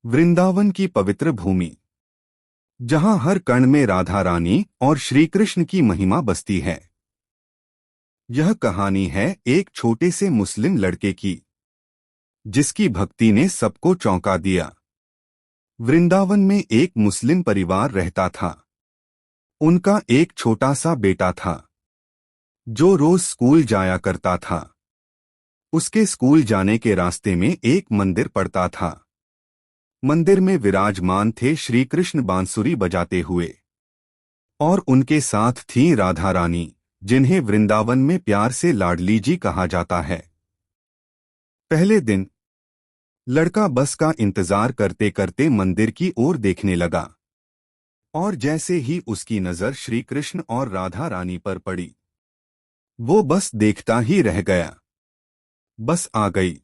वृंदावन की पवित्र भूमि, जहां हर कण में राधा रानी और श्री कृष्ण की महिमा बसती है। यह कहानी है एक छोटे से मुस्लिम लड़के की, जिसकी भक्ति ने सबको चौंका दिया। वृंदावन में एक मुस्लिम परिवार रहता था। उनका एक छोटा सा बेटा था, जो रोज स्कूल जाया करता था। उसके स्कूल जाने के रास्ते में एक मंदिर पड़ता था। मंदिर में विराजमान थे श्री कृष्ण बांसुरी बजाते हुए, और उनके साथ थीं राधा रानी, जिन्हें वृंदावन में प्यार से लाडली जी कहा जाता है। पहले दिन लड़का बस का इंतजार करते करते मंदिर की ओर देखने लगा, और जैसे ही उसकी नजर श्री कृष्ण और राधा रानी पर पड़ी, वो बस देखता ही रह गया। बस आ गई,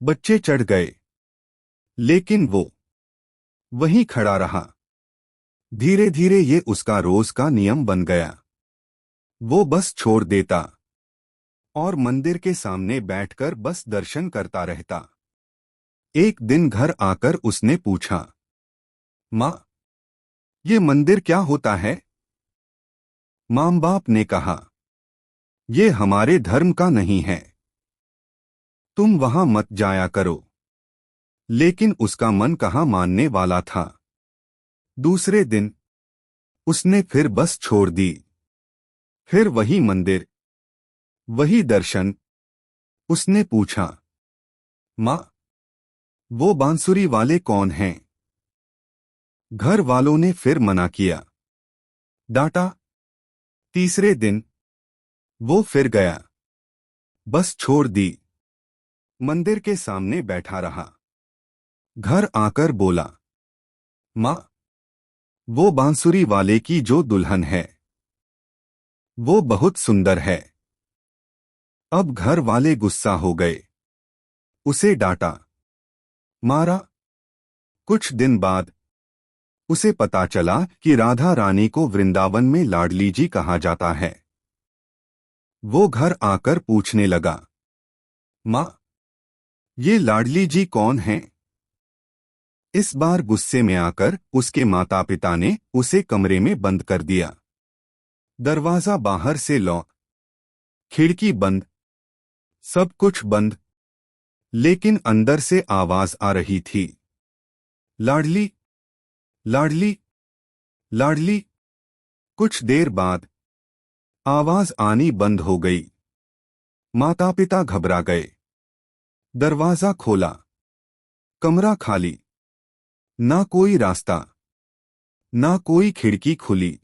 बच्चे चढ़ गए, लेकिन वो वहीं खड़ा रहा। धीरे धीरे ये उसका रोज का नियम बन गया। वो बस छोड़ देता और मंदिर के सामने बैठकर बस दर्शन करता रहता। एक दिन घर आकर उसने पूछा, माँ, ये मंदिर क्या होता है? माँ बाप ने कहा, ये हमारे धर्म का नहीं है, तुम वहां मत जाया करो। लेकिन उसका मन कहाँ मानने वाला था। दूसरे दिन उसने फिर बस छोड़ दी। फिर वही मंदिर, वही दर्शन। उसने पूछा, माँ, वो बांसुरी वाले कौन हैं? घर वालों ने फिर मना किया, डांटा। तीसरे दिन वो फिर गया, बस छोड़ दी, मंदिर के सामने बैठा रहा। घर आकर बोला, माँ, वो बांसुरी वाले की जो दुल्हन है, वो बहुत सुंदर है। अब घर वाले गुस्सा हो गए, उसे डांटा, मारा। कुछ दिन बाद उसे पता चला कि राधा रानी को वृंदावन में लाडली जी कहा जाता है। वो घर आकर पूछने लगा, माँ, ये लाडली जी कौन हैं? इस बार गुस्से में आकर उसके माता पिता ने उसे कमरे में बंद कर दिया। दरवाजा बाहर से लॉक, खिड़की बंद, सब कुछ बंद। लेकिन अंदर से आवाज आ रही थी, लाडली, लाडली, लाडली। कुछ देर बाद आवाज आनी बंद हो गई। माता पिता घबरा गए। दरवाजा खोला, कमरा खाली, ना कोई रास्ता, ना कोई खिड़की खुली।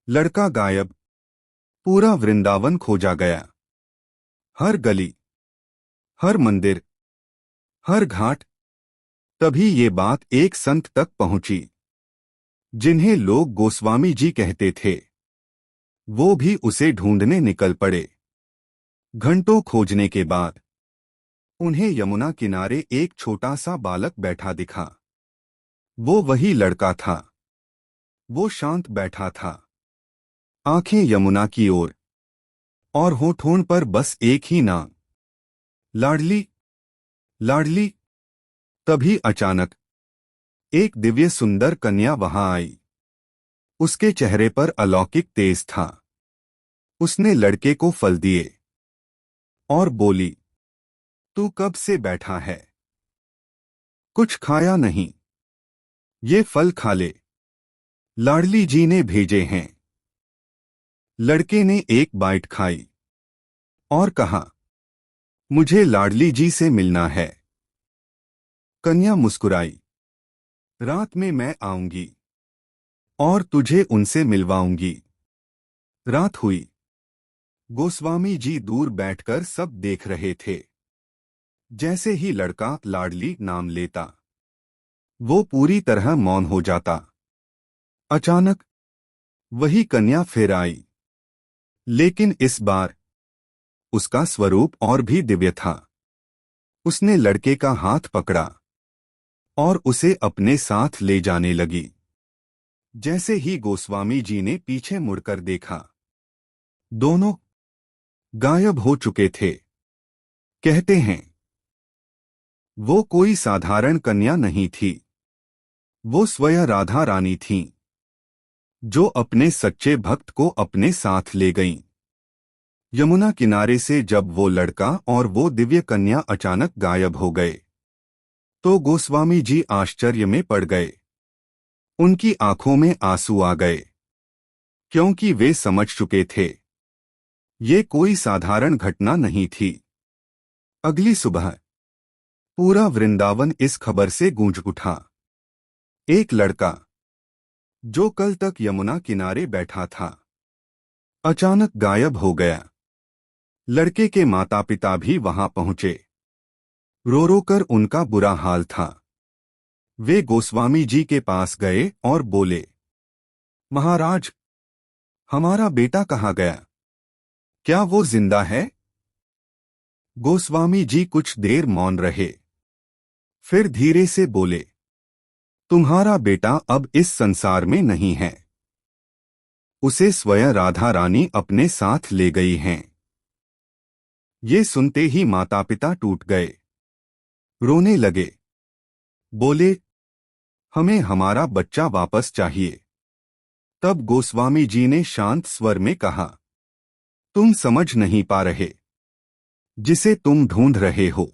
लड़का गायब, पूरा वृंदावन खोजा गया। हर गली, हर मंदिर, हर घाट। तभी ये बात एक संत तक पहुंची, जिन्हें लोग गोस्वामी जी कहते थे। वो भी उसे ढूंढने निकल पड़े। घंटों खोजने के बाद उन्हें यमुना किनारे एक छोटा सा बालक बैठा दिखा। वो वही लड़का था। वो शांत बैठा था, आंखें यमुना की ओर, और होठों पर बस एक ही नाम, लाडली, लाडली। तभी अचानक एक दिव्य सुंदर कन्या वहां आई। उसके चेहरे पर अलौकिक तेज था। उसने लड़के को फल दिए और बोली, तू कब से बैठा है? कुछ खाया नहीं? ये फल खा ले, लाडली जी ने भेजे हैं। लड़के ने एक बाइट खाई और कहा, मुझे लाडली जी से मिलना है। कन्या मुस्कुराई, रात में मैं आऊंगी और तुझे उनसे मिलवाऊंगी। रात हुई। गोस्वामी जी दूर बैठकर सब देख रहे थे। जैसे ही लड़का लाडली नाम लेता, वो पूरी तरह मौन हो जाता। अचानक वही कन्या फिर आई, लेकिन इस बार उसका स्वरूप और भी दिव्य था। उसने लड़के का हाथ पकड़ा और उसे अपने साथ ले जाने लगी। जैसे ही गोस्वामी जी ने पीछे मुड़कर देखा, दोनों गायब हो चुके थे। कहते हैं, वो कोई साधारण कन्या नहीं थी, वो स्वयं राधा रानी थीं, जो अपने सच्चे भक्त को अपने साथ ले गईं। यमुना किनारे से जब वो लड़का और वो दिव्य कन्या अचानक गायब हो गए, तो गोस्वामी जी आश्चर्य में पड़ गए। उनकी आंखों में आंसू आ गए, क्योंकि वे समझ चुके थे ये कोई साधारण घटना नहीं थी। अगली सुबह पूरा वृंदावन इस खबर से गूंज उठा। एक लड़का जो कल तक यमुना किनारे बैठा था, अचानक गायब हो गया। लड़के के माता पिता भी वहां पहुंचे। रो रो कर उनका बुरा हाल था। वे गोस्वामी जी के पास गए और बोले, महाराज, हमारा बेटा कहाँ गया? क्या वो जिंदा है? गोस्वामी जी कुछ देर मौन रहे, फिर धीरे से बोले, तुम्हारा बेटा अब इस संसार में नहीं है। उसे स्वयं राधा रानी अपने साथ ले गई हैं। ये सुनते ही माता पिता टूट गए, रोने लगे, बोले, हमें हमारा बच्चा वापस चाहिए। तब गोस्वामी जी ने शांत स्वर में कहा, तुम समझ नहीं पा रहे, जिसे तुम ढूंढ रहे हो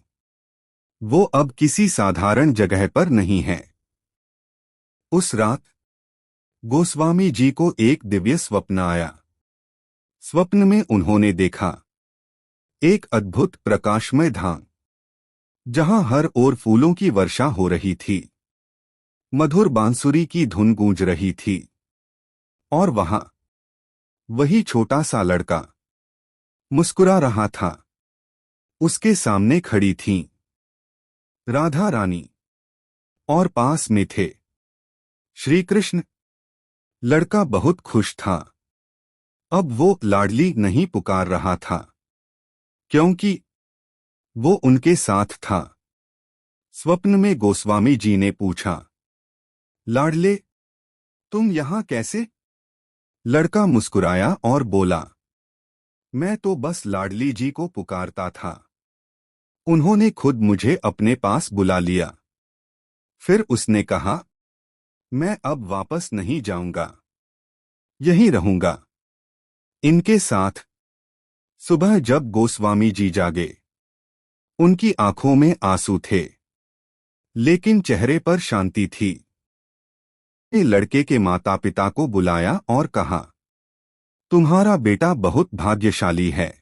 वो अब किसी साधारण जगह पर नहीं है। उस रात गोस्वामी जी को एक दिव्य स्वप्न आया। स्वप्न में उन्होंने देखा एक अद्भुत प्रकाशमय धाम, जहां हर ओर फूलों की वर्षा हो रही थी, मधुर बांसुरी की धुन गूंज रही थी, और वहां वही छोटा सा लड़का मुस्कुरा रहा था। उसके सामने खड़ी थीं राधा रानी, और पास में थे श्री कृष्ण। लड़का बहुत खुश था। अब वो लाडली नहीं पुकार रहा था, क्योंकि वो उनके साथ था। स्वप्न में गोस्वामी जी ने पूछा, लाडले, तुम यहां कैसे? लड़का मुस्कुराया और बोला, मैं तो बस लाडली जी को पुकारता था। उन्होंने खुद मुझे अपने पास बुला लिया। फिर उसने कहा, मैं अब वापस नहीं जाऊंगा, यहीं रहूंगा इनके साथ। सुबह जब गोस्वामी जी जागे, उनकी आंखों में आंसू थे, लेकिन चेहरे पर शांति थी। ने लड़के के माता पिता को बुलाया और कहा, तुम्हारा बेटा बहुत भाग्यशाली है।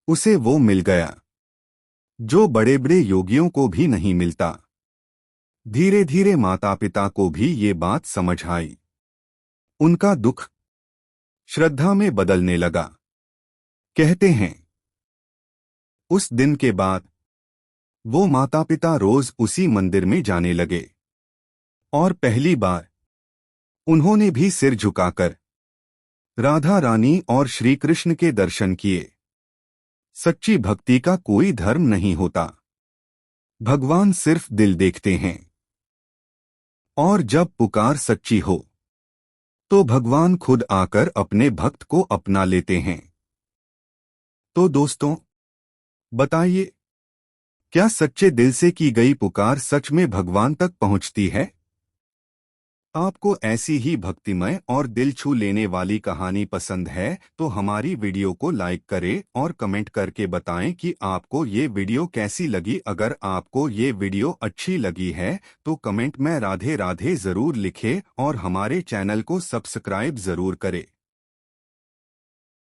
उसे वो मिल गया जो बड़े बड़े योगियों को भी नहीं मिलता। धीरे धीरे माता पिता को भी ये बात समझ आई। उनका दुख श्रद्धा में बदलने लगा। कहते हैं, उस दिन के बाद वो माता पिता रोज उसी मंदिर में जाने लगे, और पहली बार उन्होंने भी सिर झुकाकर राधा रानी और श्री कृष्ण के दर्शन किए। सच्ची भक्ति का कोई धर्म नहीं होता, भगवान सिर्फ दिल देखते हैं। और जब पुकार सच्ची हो, तो भगवान खुद आकर अपने भक्त को अपना लेते हैं। तो दोस्तों, बताइए, क्या सच्चे दिल से की गई पुकार सच में भगवान तक पहुंचती है? आपको ऐसी ही भक्तिमय और दिल छू लेने वाली कहानी पसंद है तो हमारी वीडियो को लाइक करें और कमेंट करके बताएं कि आपको ये वीडियो कैसी लगी। अगर आपको ये वीडियो अच्छी लगी है तो कमेंट में राधे राधे जरूर लिखें और हमारे चैनल को सब्सक्राइब जरूर करें।